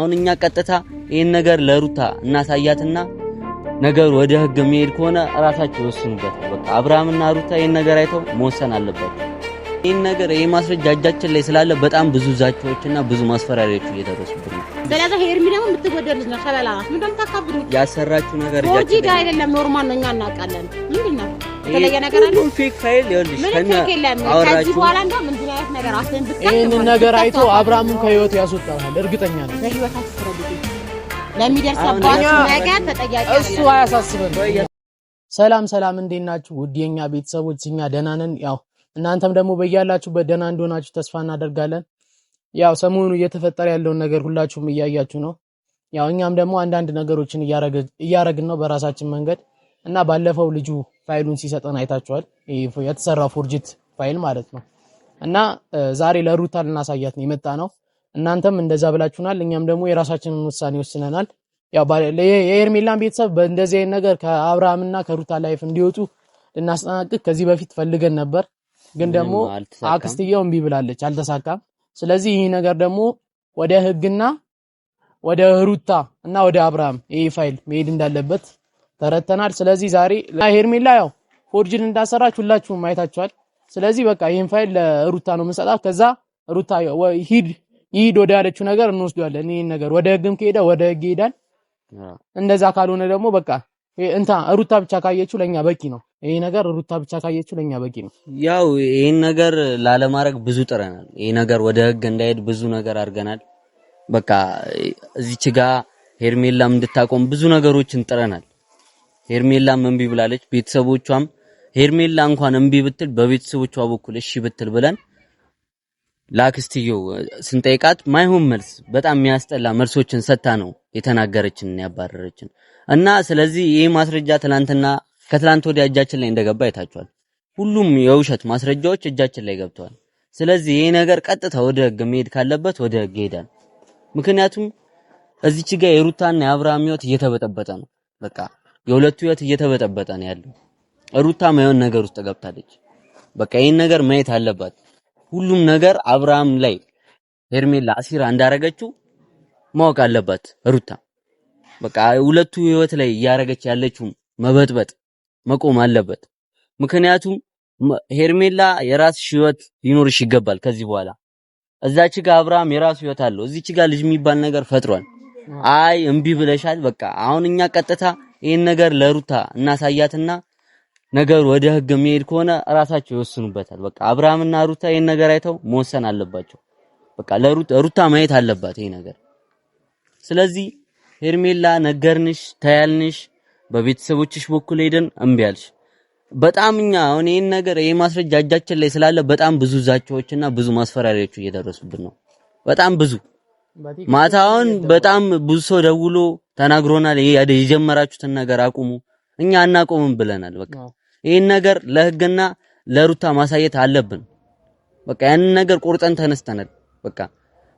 አሁን እኛ ቀጥታ ይሄን ነገር ለሩታ እናሳያትና ነገር ወደ ህግ የሚሄድ ከሆነ ራሳቸው ይወስኑበታል። በቃ አብርሃምና ሩታ ይሄን ነገር አይተው መወሰን አለባቸው። ይሄን ነገር ይሄ ማስረጃ እጃችን ላይ ስላለ በጣም ብዙ ዛቻዎችና ብዙ ማስፈራሪያዎች እየደረሱብን ነው። ስለዚህ ሄርሚ ደግሞ የምትጎደል ልጅ ነው። ሸበላ ምንድነው ታካብሩ? ያሰራችሁ ነገር እጃችን ላይ አይደለም፣ ኖርማል ነው። እኛ እናውቃለን። ምንድነው የተለየ ነገር አለ? ፌክ ፋይል ይኸውልሽ፣ ከዚህ በኋላ እንደውም እንዲህ አይነት ነገር አትንብት። ይሄንን ነገር አይቶ አብርሃምን ከህይወቱ ያስወጣል። እርግጠኛ ነኝ። በህይወታችሁ ፍረዱ። ለሚደርስባችሁ ነገር ተጠያቂ እሱ አያሳስበን። ሰላም ሰላም፣ እንዴት ናችሁ ውድ የኛ ቤተሰቦች? እኛ ደህና ነን። ያው እናንተም ደግሞ በያላችሁበት ደህና እንደሆናችሁ ተስፋ እናደርጋለን። ያው ሰሞኑ እየተፈጠረ ያለውን ነገር ሁላችሁም እያያችሁ ነው። ያው እኛም ደግሞ አንዳንድ ነገሮችን እያረግን ነው በራሳችን መንገድ እና ባለፈው ልጁ ፋይሉን ሲሰጠን አይታችኋል። የተሰራው ፎርጅት ፋይል ማለት ነው። እና ዛሬ ለሩታ ልናሳያት ነው የመጣ ነው። እናንተም እንደዛ ብላችሁናል። እኛም ደግሞ የራሳችንን ውሳኔ ወስነናል። ያው የሄርሜላን ቤተሰብ በእንደዚህ አይነት ነገር ከአብርሃምና ከሩታ ላይፍ እንዲወጡ ልናስጠናቅቅ ከዚህ በፊት ፈልገን ነበር፣ ግን ደግሞ አክስትየው እምቢ ብላለች፣ አልተሳካም። ስለዚህ ይሄ ነገር ደግሞ ወደ ህግና ወደ ሩታ እና ወደ አብርሃም ይሄ ፋይል መሄድ እንዳለበት ተረተናል። ስለዚህ ዛሬ ሄርሜላ ያው ፎርጅን እንዳሰራች ሁላችሁም አይታችኋል። ስለዚህ በቃ ይሄን ፋይል ለሩታ ነው የምንሰጣት። ከዛ ሩታ ይሄድ ወደ ያለችው ነገር እንወስደዋለን። ይሄን ነገር ወደ ህግም ከሄደ ወደ ህግ ይሄዳል። እንደዛ ካልሆነ ደግሞ በቃ ሩታ ብቻ ካየችው ለኛ በቂ ነው። ይሄ ነገር ሩታ ብቻ ካየችው ለኛ በቂ ነው። ያው ይሄን ነገር ላለማድረግ ብዙ ጥረናል። ይሄ ነገር ወደ ህግ እንዳይሄድ ብዙ ነገር አድርገናል። በቃ እዚች ጋር ሄርሜላም እንድታቆም ብዙ ነገሮችን ጥረናል። ሄርሜላም እምቢ ብላለች። ቤተሰቦቿም ሄርሜላ እንኳን እምቢ ብትል በቤተሰቦቿ በኩል እሺ ብትል ብለን ላክስትየው ስንጠይቃት ማይሆን መልስ፣ በጣም የሚያስጠላ መልሶችን ሰጥታ ነው የተናገረችን ያባረረችን። እና ስለዚህ ይሄ ማስረጃ ከትላንት ወዲያ እጃችን ላይ እንደገባ አይታችኋል። ሁሉም የውሸት ማስረጃዎች እጃችን ላይ ገብተዋል። ስለዚህ ይሄ ነገር ቀጥታ ወደ ህግ መሄድ ካለበት ወደ ህግ ይሄዳል። ምክንያቱም እዚች ጋር የሩታና የአብርሃም ህይወት እየተበጠበጠ ነው። በቃ የሁለቱ ህይወት እየተበጠበጠ ነው ያለው። ሩታ ማይሆን ነገር ውስጥ ገብታለች። በቃ ይሄን ነገር ማየት አለባት። ሁሉም ነገር አብርሃም ላይ ሄርሜላ አሲራ እንዳረገችው ማወቅ አለባት ሩታ። በቃ ሁለቱ ህይወት ላይ እያረገች ያለችው መበጥበጥ መቆም አለበት። ምክንያቱም ሄርሜላ የራስሽ ህይወት ሊኖርሽ ይገባል ከዚህ በኋላ። እዛች ጋር አብርሃም የራሱ ህይወት አለው። እዚች ጋር ልጅ የሚባል ነገር ፈጥሯል። አይ እምቢ ብለሻል። በቃ አሁን እኛ ቀጥታ ይሄን ነገር ለሩታ እናሳያትና ነገር ወደ ህግ የሚሄድ ከሆነ ራሳቸው ይወስኑበታል። በቃ አብርሃምና ሩታ ይሄን ነገር አይተው መወሰን አለባቸው። በቃ ሩታ ማየት አለባት ይሄ ነገር። ስለዚህ ሄርሜላ ነገርንሽ፣ ታያልንሽ፣ በቤተሰቦችሽ በኩል ሄደን እምቢ አልሽ። በጣም እኛ አሁን ይሄን ነገር ይሄ ማስረጃ እጃችን ላይ ስላለ በጣም ብዙ ዛቻዎችና ብዙ ማስፈራሪያዎች እየደረሱብን ነው። በጣም ብዙ ማታውን በጣም ብዙ ሰው ደውሎ ተናግሮናል። ይሄ የጀመራችሁትን ነገር አቁሙ፣ እኛ አናቆምም ብለናል። በቃ ይሄን ነገር ለህግና ለሩታ ማሳየት አለብን። በቃ ያን ነገር ቆርጠን ተነስተናል። በቃ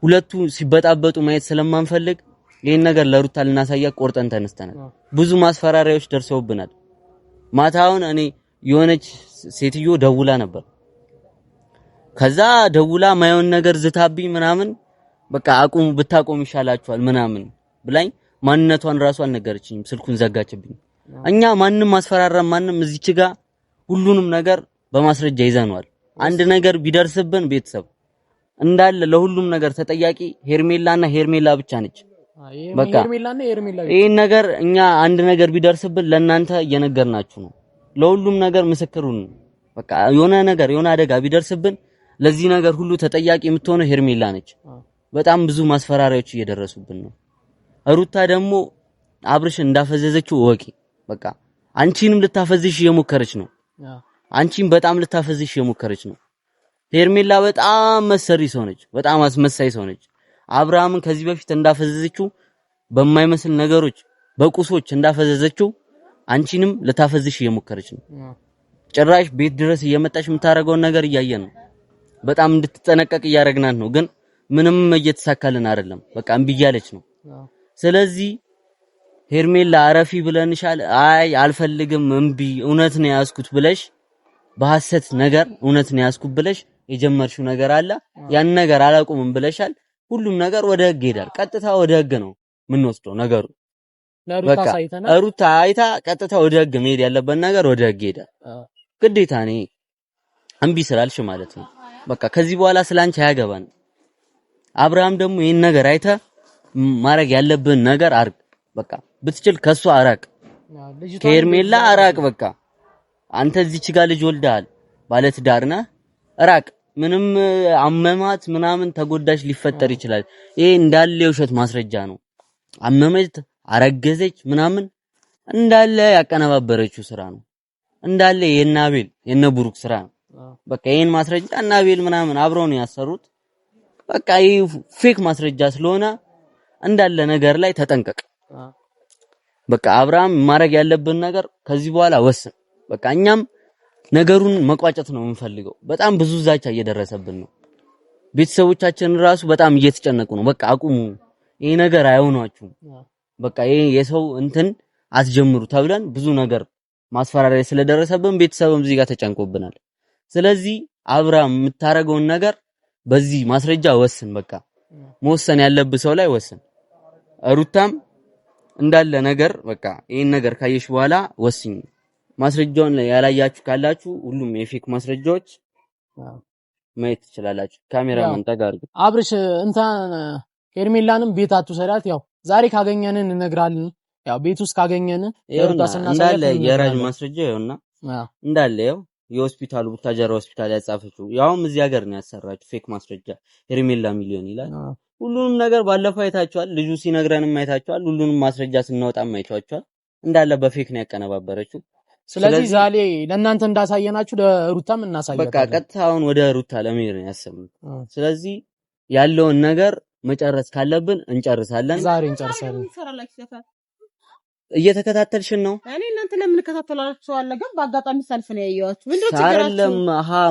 ሁለቱ ሲበጣበጡ ማየት ስለማንፈልግ ይሄን ነገር ለሩታ ልናሳያት ቆርጠን ተነስተናል። ብዙ ማስፈራሪያዎች ደርሰውብናል። ማታውን እኔ የሆነች ሴትዮ ደውላ ነበር። ከዛ ደውላ ማየውን ነገር ዝታብኝ ምናምን በቃ አቁሙ ብታቆም ይሻላችኋል ምናምን ብላኝ ማንነቷን ራሱ አልነገረችኝም። ስልኩን ዘጋችብኝ። እኛ ማንንም ማስፈራራም ማንንም እዚች ጋር ሁሉንም ነገር በማስረጃ ይዘናል። አንድ ነገር ቢደርስብን ቤተሰብ እንዳለ ለሁሉም ነገር ተጠያቂ ሄርሜላና ሄርሜላ ብቻ ነች። በቃ ይሄን ነገር እኛ አንድ ነገር ቢደርስብን ለእናንተ እየነገርናችሁ ነው። ለሁሉም ነገር ምስክሩን በቃ የሆነ አደጋ ቢደርስብን ለዚህ ነገር ሁሉ ተጠያቂ የምትሆነው ሄርሜላ ነች። በጣም ብዙ ማስፈራሪያዎች እየደረሱብን ነው። ሩታ ደግሞ አብርሽን እንዳፈዘዘችው ወቂ። በቃ አንቺንም ልታፈዝሽ እየሞከረች ነው። አንቺም በጣም ልታፈዝሽ እየሞከረች ነው። ሄርሜላ በጣም መሰሪ ሰው ነች። በጣም አስመሳይ ሰው ነች። አብርሃምን ከዚህ በፊት እንዳፈዘዘችው በማይመስል ነገሮች በቁሶች እንዳፈዘዘችው አንቺንም ልታፈዝሽ እየሞከረች ነው። ጭራሽ ቤት ድረስ እየመጣች የምታረገውን ነገር እያየን ነው። በጣም እንድትጠነቀቅ እያረግናት ነው። ግን ምንም እየተሳካልን አይደለም። በቃ እምቢ እያለች ነው። ስለዚህ ሄርሜላ አረፊ ብለንሻል። አይ አልፈልግም እምቢ እውነት ነው ያስኩት ብለሽ በሐሰት ነገር እውነት ነው ያስኩት ብለሽ የጀመርሽው ነገር አለ። ያን ነገር አላቆምም ብለሻል። ሁሉም ነገር ወደ ህግ ይሄዳል። ቀጥታ ወደ ህግ ነው የምንወስደው ነገሩ። ሩታ አይታ ቀጥታ ወደ ህግ መሄድ ያለበት ነገር ወደ ህግ ይሄዳል። ግዴታ ነው እምቢ ስላልሽ ማለት ነው። በቃ ከዚህ በኋላ ስላንቺ አያገባን። አብርሃም ደግሞ ይሄን ነገር አይተ ማድረግ ያለብን ነገር አርግ። በቃ ብትችል ከሷ አራቅ፣ ከሄርሜላ አራቅ። በቃ አንተ እዚች ጋር ልጅ ወልደሃል፣ ባለትዳር ነህ፣ ራቅ። ምንም አመማት ምናምን ተጎዳሽ ሊፈጠር ይችላል። ይሄ እንዳለ የውሸት ማስረጃ ነው። አመመች፣ አረገዘች ምናምን እንዳለ ያቀነባበረችው ስራ ነው። እንዳለ የናቤል የነብሩክ ስራ ነው። በቃ ይሄን ማስረጃ እናቤል ምናምን አብረው ነው ያሰሩት። በቃ ይሄ ፌክ ማስረጃ ስለሆነ እንዳለ ነገር ላይ ተጠንቀቅ። በቃ አብርሃም ማድረግ ያለብን ነገር ከዚህ በኋላ ወስን። በቃ እኛም ነገሩን መቋጨት ነው የምንፈልገው። በጣም ብዙ ዛቻ እየደረሰብን ነው። ቤተሰቦቻችን ራሱ በጣም እየተጨነቁ ነው። በቃ አቁሙ፣ ይሄ ነገር አይሆናችሁም፣ በቃ ይሄ የሰው እንትን አትጀምሩ ተብለን ብዙ ነገር ማስፈራሪያ ስለደረሰብን ቤተሰብም እዚህ ጋር ተጨንቆብናል። ስለዚህ አብርሃም የምታረገውን ነገር በዚህ ማስረጃ ወስን። በቃ መወሰን ያለብህ ሰው ላይ ወስን። ሩታም እንዳለ ነገር በቃ ይሄን ነገር ካየሽ በኋላ ወስኝ። ማስረጃውን ያላያችሁ ካላችሁ ሁሉም የፌክ ማስረጃዎች ማየት ትችላላችሁ። ካሜራማን ተጋር አብርሽ እንትን ሄርሜላንም ቤት አትውሰዳት። ያው ዛሬ ካገኘንን እንነግራለን። ያው ቤት ውስጥ ካገኘንን እንዳለ የራጅ ማስረጃ ይኸውና እንዳለ ያው የሆስፒታሉ ቡታጀራ ሆስፒታል ያጻፈችው ያውም እዚህ ሀገር ነው ያሰራችው ፌክ ማስረጃ ሄርሜላ ሚሊዮን ይላል። ሁሉንም ነገር ባለፈው አይታችኋል። ልጁ ሲነግረንም አይታችኋል። ሁሉንም ማስረጃ ስናወጣም አይታችኋል። እንዳለ በፌክ ነው ያቀነባበረችው። ስለዚህ ዛሬ ለእናንተ እንዳሳየናችሁ ለሩታም እናሳያለን። በቃ ቀጥታውን ወደ ሩታ ለመሄድ ነው ያሰብነው። ስለዚህ ያለውን ነገር መጨረስ ካለብን እንጨርሳለን። ዛሬ እንጨርሳለን። እየተከታተልሽን ነው? እኔ እናንተ ለምን ከተከታተላችሁ አለ ግን በአጋጣሚ ሰልፍ ነው ያየኋችሁ። ምንድነው ችግራችሁ? አይደለም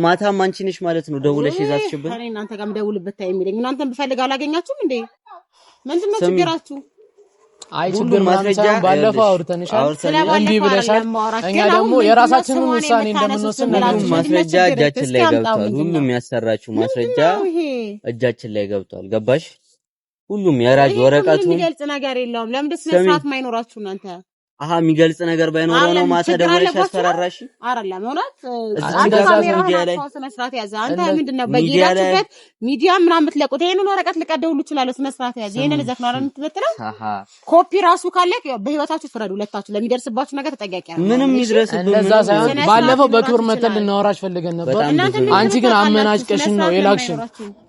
ማታም አንቺ ነሽ ማለት ነው ደውለሽ ይዛችሽብን። እኔ እናንተ ጋርም ደውልበት ታይም ይለኝ እናንተም ብፈልግ አላገኛችሁም እንዴ? ምንድነው ችግራችሁ? አይ ችግር ማስረጃ ባለፈው አውርተንሻል። እንዴ ብለሻል። እኛ ደግሞ የራሳችንን ውሳኔ እንደምንወስን ማስረጃ እጃችን ላይ ገብቷል። ሁሉም ያሰራችሁ ማስረጃ እጃችን ላይ ገብቷል። ገባሽ? ሁሉም የራጅ ወረቀቱ የሚገልጽ ነገር የለውም። ለምን ደስ መስራት ማይኖራችሁ እናንተ? የሚገልጽ ነገር ባይኖረው ነው ማታ ደውለሽ አስፈራራሽ? አይደለም ሆናት አንተ ካሜራ ላይ ስነ ስርዓት ያዘ። አንተ ምንድነው በየያችሁበት ሚዲያ ምናምን ብትለቁት ይሄንን ወረቀት ልቀደውሉ ይችላል። ስነ ስርዓት ያዘ። ይሄንን ዘፍና ነው የምትበጥረው። ኮፒ ራሱ ካለ በህይወታችሁ ፍረዱ። ሁለታችሁ ለሚደርስባችሁ ነገር ተጠያቂ አይደለም። ምንም ይድረስብን። እንደዛ ሳይሆን ባለፈው በክብር መተል ልናወራሽ ፈልገን ነበር። አንቺ ግን አመናጭቀሽን ነው የላክሽን።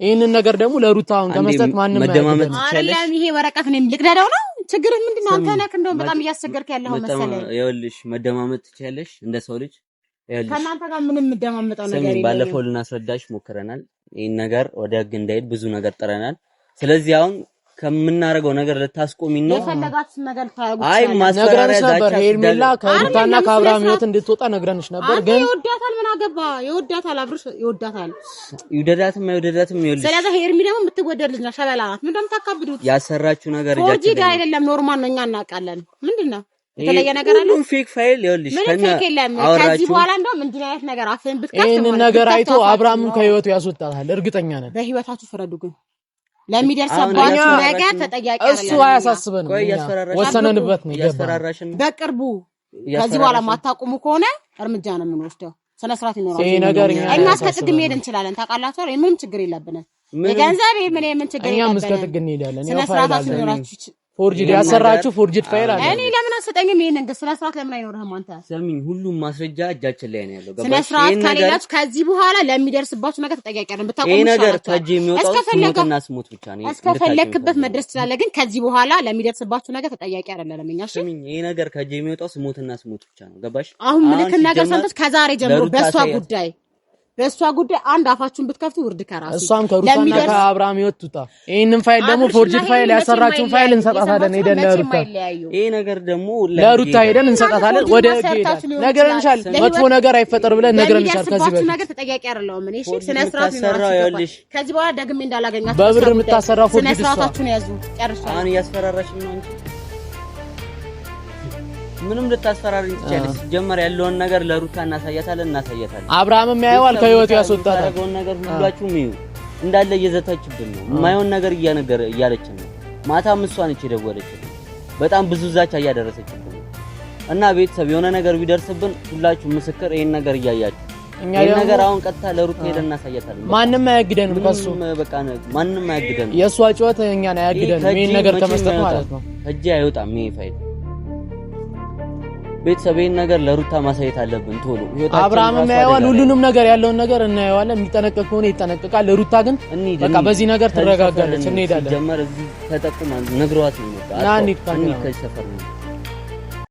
ይሄንን ነገር ደግሞ ለሩታውን ከመስጠት ማንንም መደማመጥ ይችላል። ይሄ ወረቀት ነው ልቅደደው ነው ችግር ምንድነው? አንተ ነህ እንደውም በጣም እያስቸገርክ ያለው መሰለኝ። ይኸውልሽ መደማመጥ ትችያለሽ እንደ ሰው ልጅ። ይኸውልሽ ከእናንተ ጋር ምንም መደማመጣው ነገር የለም። ባለፈው ልናስረዳሽ ሞክረናል። ይሄን ነገር ወደ ህግ እንዳይሄድ ብዙ ነገር ጥረናል። ስለዚህ አሁን ከምናረገው ነገር ልታስቆሚኝ ነው? የፈለጋችሁን ነገር ታረጉ። አይ ማስፈራሪያ ነበር። ሄርሜላ ከሩታና ከአብርሃም ህይወት እንድትወጣ ነግረንሽ ነበር። ግን ይወዳታል። ምን አገባ? ይወዳታል። አብርሽ ይወዳታል። ይወዳታም አይወዳታም ይኸውልሽ። ስለዚህ ሄርሜ ደግሞ የምትወደድ ልጅ ነሽ። ሸበላ ናት። ምንድነው የምታካብዱት? ያሰራችሁ ነገር ፎርጂድ አይደለም፣ ኖርማል ነው። እኛ እናውቃለን። ምንድነው የተለየ ነገር አለ? ፌክ ፋይል ይኸውልሽ። ከዚህ በኋላ እንደውም እንዲህ አይነት ነገር አፍን ብትከፍት ይሄንን ነገር አይቶ አብርሃምን ከህይወቱ ያስወጣታል። እርግጠኛ ነን። በህይወታችሁ ፍረዱ ግን ለሚደርስባችሁ ነገር ተጠያቂ አይደለም። እሱ አያሳስበንም። ወሰነንበት ነው ያስፈራራሽን። በቅርቡ ከዚህ በኋላ ማታቆሙ ከሆነ እርምጃ ነው የምንወስደው። ስነ ስርዓት ይኖራል። ይሄ ነገር እኛ እስከ ጥግ መሄድ እንችላለን። ታውቃላችሁ አይደል? ምንም ችግር የለብንም። የገንዘብ ምን ችግር የለብንም። እኛም እስከ ጥግ እንሄዳለን። ስነ ስርዓት ይኖራችሁ። ፎርጂድ ያሰራችሁ ፎርጂድ ፋይል አለ። እኔ ለምን አሰጠኝም? ይሄን እንግዲህ ስነ ስርዓት ለምን አይኖርህም አንተ? ሰሚኝ፣ ሁሉም ማስረጃ እጃችን ላይ ነው ያለው። ስነ ስርዓት ከሌላችሁ ከዚህ በኋላ ለሚደርስባችሁ ነገር ተጠያቂ አይደለም። ብታቆሙ ይሄ ነገር ከእጅ የሚወጣው ስሞትና ስሞት ብቻ ነው። እስከፈለክበት መድረስ ትችላለህ፣ ግን ከዚህ በኋላ ለሚደርስባችሁ ነገር ተጠያቂ አይደለም። እኛ እሺ፣ ሰሚኝ፣ ይሄ ነገር ከእጅ የሚወጣው ስሞትና ስሞት ብቻ ነው። ገባሽ? አሁን ምልክት ነገር ሰምተሽ ከዛሬ ጀምሮ በእሷ ጉዳይ አንድ አፋችሁን ብትከፍቱ ውርድ ከራሱ እሷም ከሩታና ከአብርሃም ይወጡታ። ይሄንን ፋይል ደግሞ ፎርጂድ ፋይል ያሰራችሁን ፋይል እንሰጣታለን። ሄደን ለሩታ ይሄ ነገር ደግሞ ለሩታ ሄደን እንሰጣታለን። ወደ ነገርንሻል፣ መጥፎ ነገር አይፈጠር ብለን ነገርንሻል። ከዚህ በፊት ነገር ተጠያቂ አይደለም። እኔ እሺ፣ ስነ ስርዓት ነው። ከዚህ በኋላ ደግሜ እንዳላገኛችሁ በብር የምታሰራው ፎርጂድ ስነ ስርዓታችሁን ያዙ። ጨርሻለሁ። አሁን እያስፈራራሽኝ ነው አንቺ። ምንም ልታስፈራሪኝ ትችያለሽ። ጀመር ያለውን ነገር ለሩታ እናሳያታለን። አብርሃምም ያየዋል፣ ከህይወቱ ያስወጣታል። ነገር ሁላችሁም ይዩ። እንዳለ እየዘታችብን ነው። የማይሆን ነገር እያለችን ነው። ማታም እሷ ነች የደወለችው። በጣም ብዙ ዛቻ እያደረሰችብን ነው። እና ቤተሰብ የሆነ ነገር ቢደርስብን ሁላችሁ ምስክር ይሄን ነገር እያያችሁ ይሄን ነገር አሁን ቀጥታ ለሩት ሄደን እናሳያታለን። ማንንም አያግደንም ከሱ በቃ ማንንም አያግደንም። የሷ ጩኸት እኛን አያግደንም። ይሄን ነገር ከመስጠት ማለት ነው። እጄ አይወጣም ይሄ ፋይል። ቤተሰብ ይሄን ነገር ለሩታ ማሳየት አለብን ቶሎ። አብርሃምም ያየዋል፣ ሁሉንም ነገር ያለውን ነገር እናየዋለን። የሚጠነቀቅ ከሆነ ይጠነቀቃል። ሩታ ግን በቃ በዚህ ነገር ትረጋጋለች። እንሄዳለን። ጀመር እዚህ ተጠቁማ ነግሯት ነው። ና እንሂድ። ከሰፈር ነው